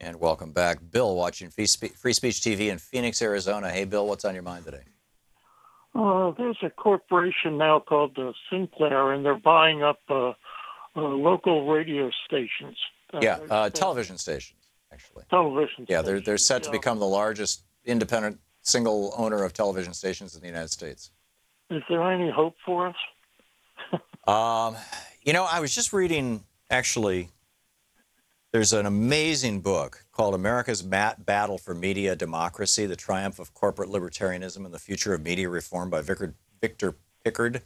And welcome back. Bill, watching Free Speech TV in Phoenix, Arizona. Hey, Bill, what's on your mind today? There's a corporation now called Sinclair, and they're buying up local radio stations. Television stations, actually. Television Yeah, stations. they're set to become the largest independent single owner of television stations in the United States. Is there any hope for us? I was just reading, actually, there's an amazing book called America's Battle for Media Democracy, The Triumph of Corporate Libertarianism and the Future of Media Reform by Victor Pickard.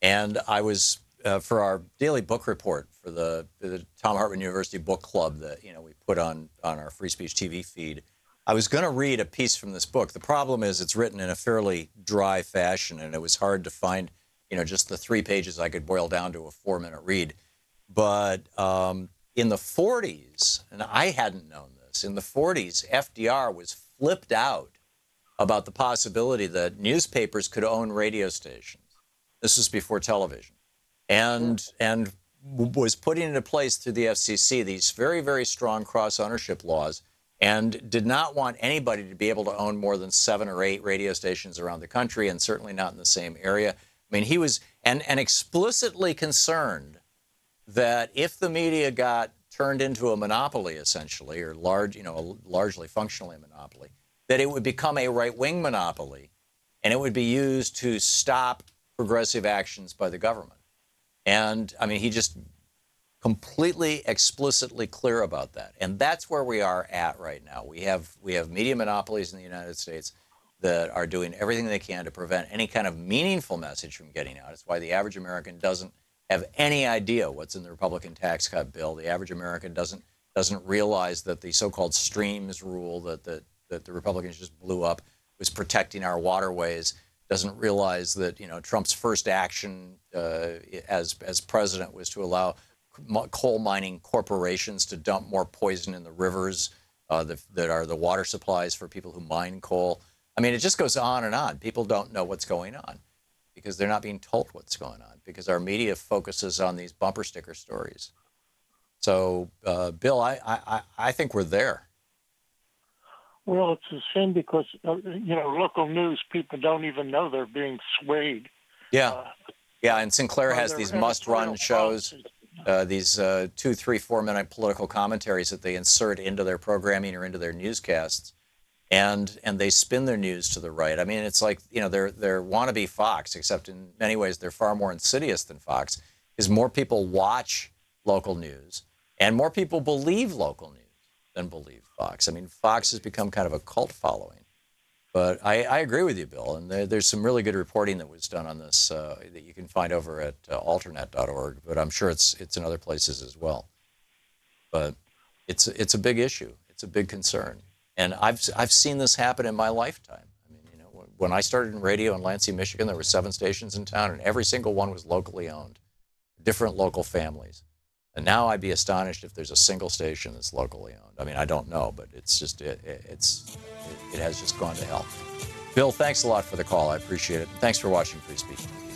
And I was, for our daily book report for the Thom Hartmann University Book Club that, we put on our Free Speech TV feed, I was going to read a piece from this book. The problem is it's written in a fairly dry fashion, and it was hard to find, just the 3 pages I could boil down to a 4-minute read. But in the 40s, and I hadn't known this, in the 40s, FDR was flipped out about the possibility that newspapers could own radio stations. This was before television. And was putting into place through the FCC these very, very strong cross-ownership laws, and did not want anybody to be able to own more than 7 or 8 radio stations around the country, and certainly not in the same area. I mean, he was and explicitly concerned that if the media got turned into a monopoly, essentially, or largely functionally a monopoly, that it would become a right-wing monopoly, and it would be used to stop progressive actions by the government. And I mean, he just completely explicitly clear about that. And that's where we are at right now. We have media monopolies in the United States that are doing everything they can to prevent any kind of meaningful message from getting out. It's why the average American doesn't have any idea what's in the Republican tax cut bill. The average American doesn't realize that the so-called streams rule that the Republicans just blew up was protecting our waterways. Doesn't realize that Trump's first action as president was to allow coal mining corporations to dump more poison in the rivers that are the water supplies for people who mine coal. I mean, it just goes on and on. People don't know what's going on because they're not being told what's going on, because our media focuses on these bumper sticker stories. So, Bill, I think we're there. Well, it's a shame because, local news people don't even know they're being swayed. Yeah. And Sinclair has these must-run shows, these 2, 3, 4-minute political commentaries that they insert into their programming or into their newscasts. And they spin their news to the right. I mean, it's like, they're wannabe Fox, except in many ways they're far more insidious than Fox, because more people watch local news and more people believe local news than believe Fox. I mean, Fox has become kind of a cult following. But I agree with you, Bill, and there's some really good reporting that was done on this that you can find over at alternet.org, but I'm sure it's in other places as well. But it's a big issue. It's a big concern. And I've seen this happen in my lifetime. I mean, when I started in radio in Lansing, Michigan, there were 7 stations in town, and every single one was locally owned, different local families. And now I'd be astonished if there's a single station that's locally owned. I mean, I don't know, but it's just it has just gone to hell. Bill, thanks a lot for the call. I appreciate it. Thanks for watching Free Speech TV.